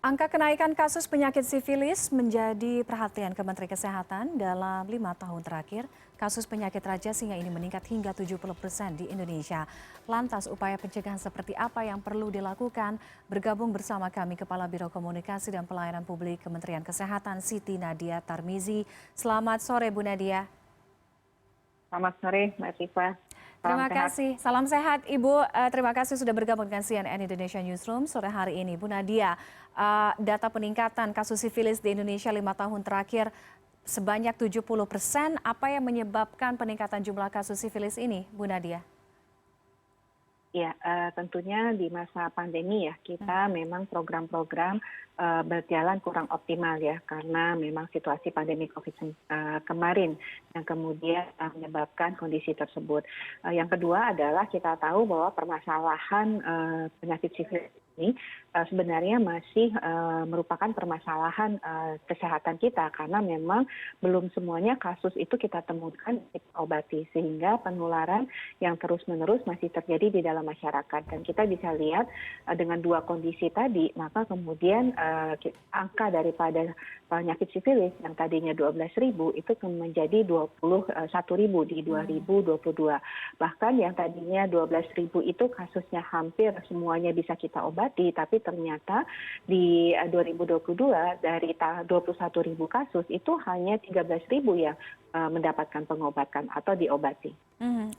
Angka kenaikan kasus penyakit sifilis menjadi perhatian Kementerian Kesehatan dalam 5 tahun terakhir. Kasus penyakit raja singa ini meningkat hingga 70% di Indonesia. Lantas upaya pencegahan seperti apa yang perlu dilakukan? Bergabung bersama kami Kepala Biro Komunikasi dan Pelayanan Publik Kementerian Kesehatan Siti Nadia Tarmizi. Selamat sore Bu Nadia. Selamat sore Mbak Tifa. Terima kasih. Salam sehat Ibu. Terima kasih sudah bergabung dengan CNN Indonesia Newsroom sore hari ini. Bu Nadia, data peningkatan kasus sifilis di Indonesia 5 tahun terakhir sebanyak 70%. Apa yang menyebabkan peningkatan jumlah kasus sifilis ini, Bu Nadia? Ya, tentunya di masa pandemi ya kita memang program-program berjalan kurang optimal ya karena memang situasi pandemi COVID kemarin yang kemudian menyebabkan kondisi tersebut. Yang kedua adalah kita tahu bahwa permasalahan penyakit sifilis ini sebenarnya masih merupakan permasalahan kesehatan kita karena memang belum semuanya kasus itu kita temukan kita obati sehingga penularan yang terus-menerus masih terjadi di dalam masyarakat dan kita bisa lihat dengan dua kondisi tadi maka kemudian angka daripada penyakit sifilis yang tadinya 12.000 itu menjadi 21.000 di 2022. Bahkan yang tadinya 12.000 itu kasusnya hampir semuanya bisa kita obati, tapi ternyata di 2022 dari 21.000 kasus itu hanya 13.000 yang mendapatkan pengobatan atau diobati.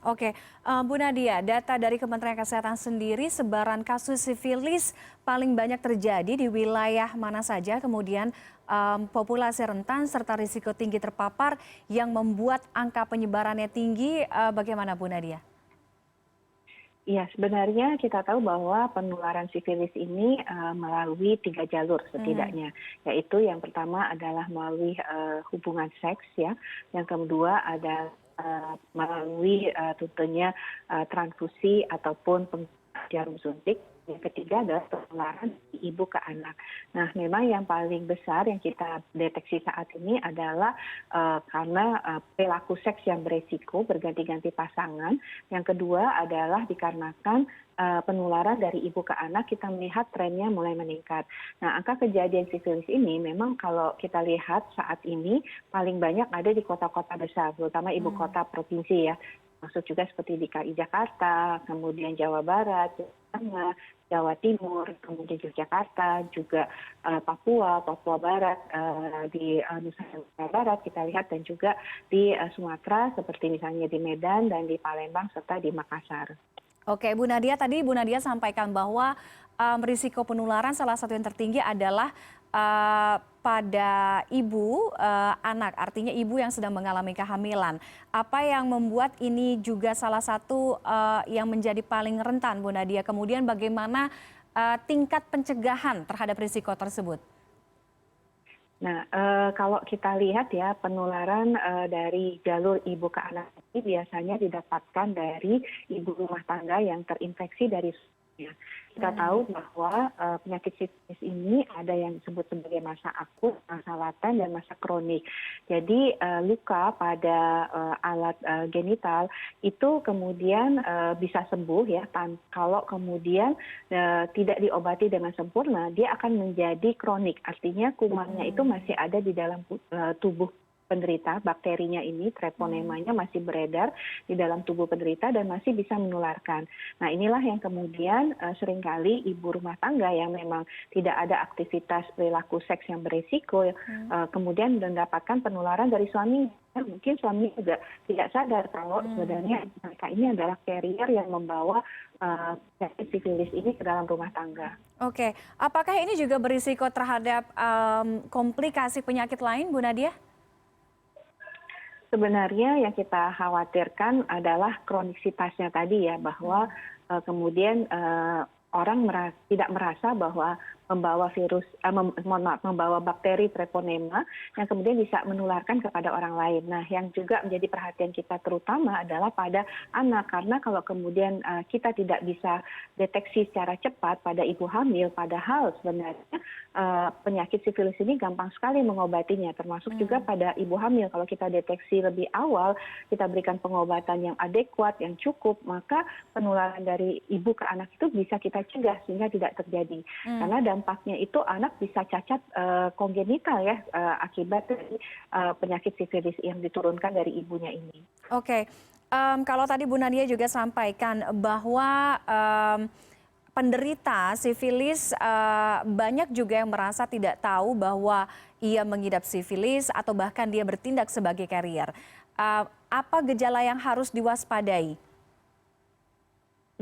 Oke, Bu Nadia, data dari Kementerian Kesehatan sendiri sebaran kasus sifilis paling banyak terjadi di wilayah mana saja, kemudian populasi rentan serta risiko tinggi terpapar yang membuat angka penyebarannya tinggi, bagaimana Bu Nadia? Ya, sebenarnya kita tahu bahwa penularan sifilis ini melalui 3 jalur setidaknya, yaitu yang pertama adalah melalui hubungan seks ya, yang kedua adalah melalui tentunya transfusi ataupun jarum suntik. Yang ketiga adalah penularan dari ibu ke anak. Nah, memang yang paling besar yang kita deteksi saat ini adalah karena perilaku seks yang beresiko berganti-ganti pasangan. Yang kedua adalah dikarenakan penularan dari ibu ke anak kita melihat trennya mulai meningkat. Nah, angka kejadian sifilis ini memang kalau kita lihat saat ini paling banyak ada di kota-kota besar, terutama ibu kota provinsi ya. Maksud juga seperti DKI Jakarta, kemudian Jawa Barat, Jawa Tengah, Jawa Timur, kemudian Yogyakarta, juga Papua Barat, di Nusa Tenggara Barat kita lihat dan juga di Sumatera seperti misalnya di Medan dan di Palembang serta di Makassar. Oke, Bu Nadia, tadi Bu Nadia sampaikan bahwa risiko penularan salah satu yang tertinggi adalah pada ibu anak, artinya ibu yang sedang mengalami kehamilan. Apa yang membuat ini juga salah satu yang menjadi paling rentan, Bu Nadia? Kemudian bagaimana tingkat pencegahan terhadap risiko tersebut? Nah, kalau kita lihat ya penularan dari jalur ibu ke anak ini biasanya didapatkan dari ibu rumah tangga yang terinfeksi dari susunya. Kita tahu bahwa penyakit sifilis ini ada yang disebut sebagai masa akut, masa laten, dan masa kronik. Jadi luka pada alat genital itu kemudian bisa sembuh ya, kalau kemudian tidak diobati dengan sempurna, dia akan menjadi kronik. Artinya kumannya itu masih ada di dalam tubuh penderita, bakterinya ini, treponemanya masih beredar di dalam tubuh penderita dan masih bisa menularkan. Nah, inilah yang kemudian seringkali ibu rumah tangga yang memang tidak ada aktivitas perilaku seks yang beresiko, kemudian mendapatkan penularan dari suami. Mungkin suami juga tidak sadar kalau sebenarnya mereka ini adalah carrier yang membawa penyakit sifilis ini ke dalam rumah tangga. Oke, apakah ini juga berisiko terhadap komplikasi penyakit lain, Bu Nadia? Sebenarnya yang kita khawatirkan adalah kronisitasnya tadi ya, bahwa kemudian orang tidak merasa bahwa membawa virus, membawa bakteri treponema yang kemudian bisa menularkan kepada orang lain. Nah, yang juga menjadi perhatian kita terutama adalah pada anak, karena kalau kemudian kita tidak bisa deteksi secara cepat pada ibu hamil, padahal sebenarnya penyakit sifilis ini gampang sekali mengobatinya, termasuk juga pada ibu hamil. Kalau kita deteksi lebih awal, kita berikan pengobatan yang adekuat, yang cukup, maka penularan dari ibu ke anak itu bisa kita cegah sehingga tidak terjadi. Karena dampaknya itu anak bisa cacat kongenital ya akibat dari penyakit sifilis yang diturunkan dari ibunya ini. Oke, kalau tadi Bu Nadia juga sampaikan bahwa penderita sifilis banyak juga yang merasa tidak tahu bahwa ia mengidap sifilis atau bahkan dia bertindak sebagai karier. Apa gejala yang harus diwaspadai?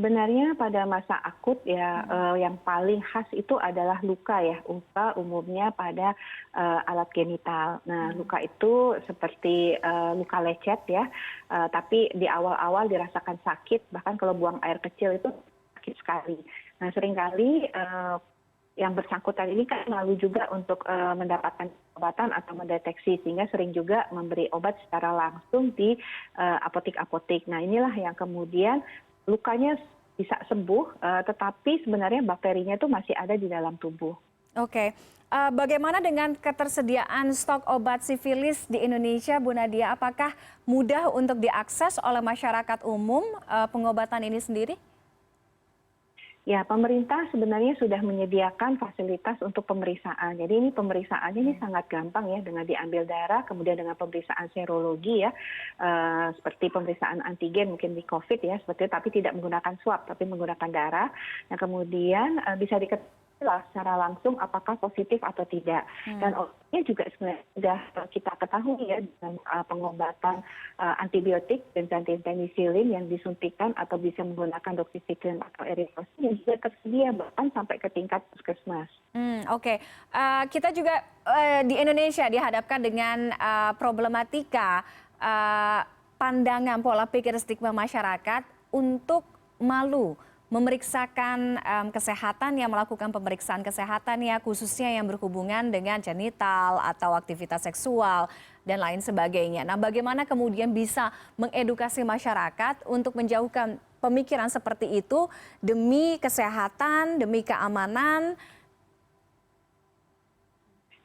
Sebenarnya pada masa akut ya yang paling khas itu adalah luka ya, luka umumnya pada alat genital. Nah, luka itu seperti luka lecet ya, tapi di awal-awal dirasakan sakit, bahkan kalau buang air kecil itu sakit sekali. Nah, seringkali yang bersangkutan ini kan malu juga untuk mendapatkan obatan atau mendeteksi, sehingga sering juga memberi obat secara langsung di apotek-apotek. Nah, inilah yang kemudian lukanya bisa sembuh, tetapi sebenarnya bakterinya itu masih ada di dalam tubuh. Oke, bagaimana dengan ketersediaan stok obat sifilis di Indonesia, Bu Nadia? Apakah mudah untuk diakses oleh masyarakat umum pengobatan ini sendiri? Ya, pemerintah sebenarnya sudah menyediakan fasilitas untuk pemeriksaan. Jadi ini pemeriksaannya ini sangat gampang ya, dengan diambil darah, kemudian dengan pemeriksaan serologi ya, seperti pemeriksaan antigen mungkin di COVID ya, seperti itu, tapi tidak menggunakan swab, tapi menggunakan darah. Nah, kemudian bisa diketahui secara langsung apakah positif atau tidak. Dan obatnya juga sebenarnya sudah kita ketahui ya, dengan pengobatan antibiotik benzathine penicillin yang disuntikan atau bisa menggunakan doxycycline atau erythrocin yang juga tersedia bahkan sampai ke tingkat puskesmas. Oke. Kita juga di Indonesia dihadapkan dengan problematika pandangan pola pikir stigma masyarakat untuk malu memeriksakan kesehatan, yang melakukan pemeriksaan kesehatan ya, khususnya yang berhubungan dengan genital atau aktivitas seksual dan lain sebagainya. Nah, bagaimana kemudian bisa mengedukasi masyarakat untuk menjauhkan pemikiran seperti itu demi kesehatan, demi keamanan?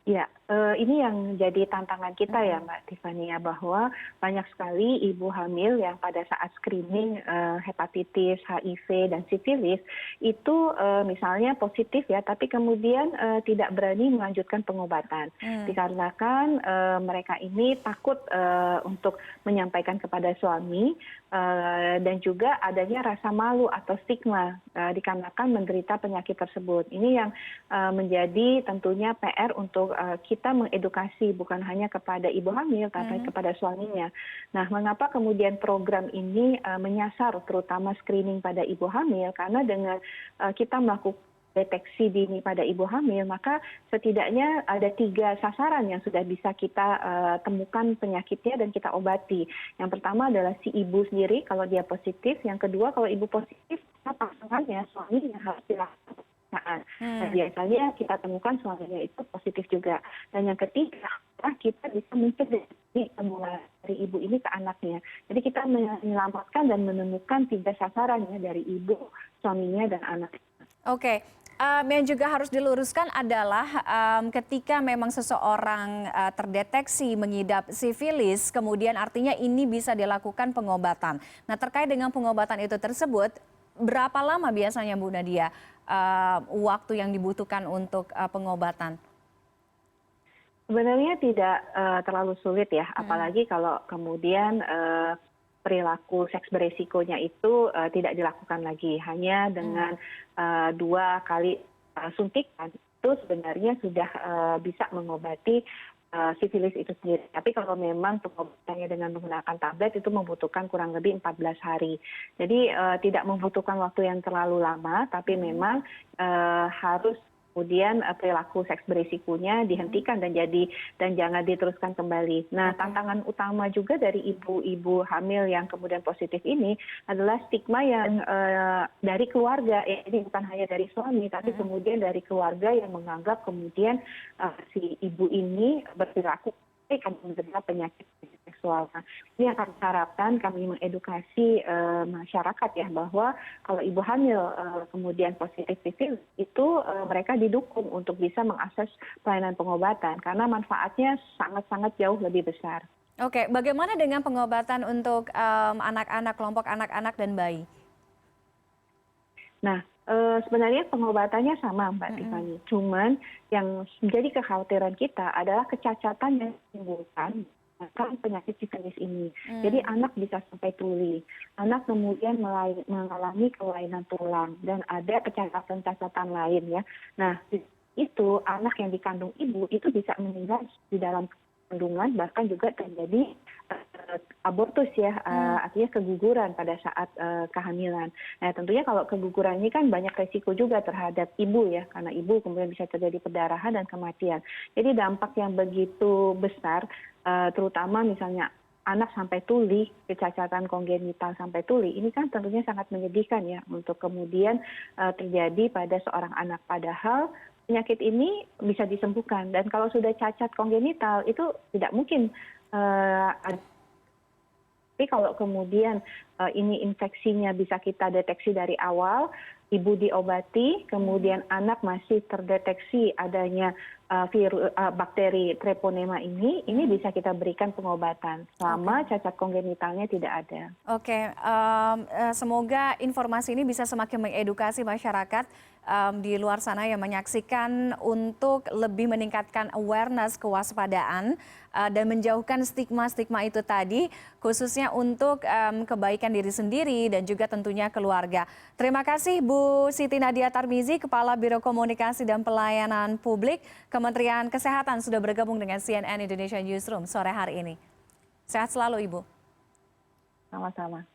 Ya, ini yang jadi tantangan kita ya Mbak Tiffany ya, bahwa banyak sekali ibu hamil yang pada saat screening hepatitis, HIV, dan sifilis itu misalnya positif ya, tapi kemudian tidak berani melanjutkan pengobatan. Dikarenakan mereka ini takut untuk menyampaikan kepada suami dan juga adanya rasa malu atau stigma dikarenakan menderita penyakit tersebut. Ini yang menjadi tentunya PR untuk kita mengedukasi bukan hanya kepada ibu hamil tapi kepada suaminya. Nah, mengapa kemudian program ini menyasar terutama screening pada ibu hamil? Karena dengan kita melakukan deteksi dini pada ibu hamil, maka setidaknya ada 3 sasaran yang sudah bisa kita temukan penyakitnya dan kita obati. Yang pertama adalah si ibu sendiri kalau dia positif. Yang kedua, kalau ibu positif, pasangannya, suaminya harus dilakukan. Nah, biasanya kita temukan suaminya itu positif juga. Dan yang ketiga, kita bisa mencegah dari ibu ini ke anaknya. Jadi kita menyelamatkan dan menemukan 3 sasaran ya, dari ibu, suaminya, dan anaknya. Oke, yang juga harus diluruskan adalah ketika memang seseorang terdeteksi mengidap sifilis, kemudian artinya ini bisa dilakukan pengobatan. Nah, terkait dengan pengobatan itu tersebut, berapa lama biasanya Bu Nadia waktu yang dibutuhkan untuk pengobatan? Sebenarnya tidak terlalu sulit ya, apalagi kalau kemudian perilaku seks beresikonya itu tidak dilakukan lagi, hanya dengan 2 kali suntikan itu sebenarnya sudah bisa mengobati sifilis itu sendiri. Tapi kalau memang pengobatannya dengan menggunakan tablet itu membutuhkan kurang lebih 14 hari. Jadi tidak membutuhkan waktu yang terlalu lama, tapi memang harus kemudian perilaku seks berisikonya dihentikan dan jangan diteruskan kembali. Nah, tantangan utama juga dari ibu-ibu hamil yang kemudian positif ini adalah stigma yang dari keluarga. Ini bukan hanya dari suami, tapi kemudian dari keluarga yang menganggap kemudian si ibu ini berperilaku akan menderita penyakit seksual. Nah, ini akan harapkan kami mengedukasi masyarakat ya, bahwa kalau ibu hamil kemudian positif sifilis itu mereka didukung untuk bisa mengakses pelayanan pengobatan karena manfaatnya sangat-sangat jauh lebih besar. Oke, bagaimana dengan pengobatan untuk anak-anak, kelompok anak-anak dan bayi? Nah, Sebenarnya pengobatannya sama Mbak Tiffany, cuman yang menjadi kekhawatiran kita adalah kecacatan yang ditimbulkan karena penyakit sifilis ini. Jadi anak bisa sampai tuli, anak kemudian mengalami kelainan tulang dan ada kecacatan-kecacatan lain ya. Nah, itu anak yang dikandung ibu itu bisa meninggal di dalam kandungan, bahkan juga terjadi abortus ya, artinya keguguran pada saat kehamilan. Nah tentunya kalau keguguran ini kan banyak resiko juga terhadap ibu ya, karena ibu kemudian bisa terjadi perdarahan dan kematian. Jadi dampak yang begitu besar, terutama misalnya anak sampai tuli, kecacatan kongenital sampai tuli, ini kan tentunya sangat menyedihkan ya untuk kemudian terjadi pada seorang anak. Padahal penyakit ini bisa disembuhkan, dan kalau sudah cacat kongenital itu tidak mungkin tapi kalau kemudian ini infeksinya bisa kita deteksi dari awal, ibu diobati, kemudian anak masih terdeteksi adanya bakteri treponema ini bisa kita berikan pengobatan selama cacat kongenitalnya tidak ada. Oke, semoga informasi ini bisa semakin mengedukasi masyarakat di luar sana yang menyaksikan untuk lebih meningkatkan awareness, kewaspadaan, dan menjauhkan stigma-stigma itu tadi, khususnya untuk kebaikan diri sendiri dan juga tentunya keluarga. Terima kasih Bu Siti Nadia Tarmizi, Kepala Biro Komunikasi dan Pelayanan Publik Kementerian Kesehatan, sudah bergabung dengan CNN Indonesia Newsroom sore hari ini. Sehat selalu Ibu. Sama-sama.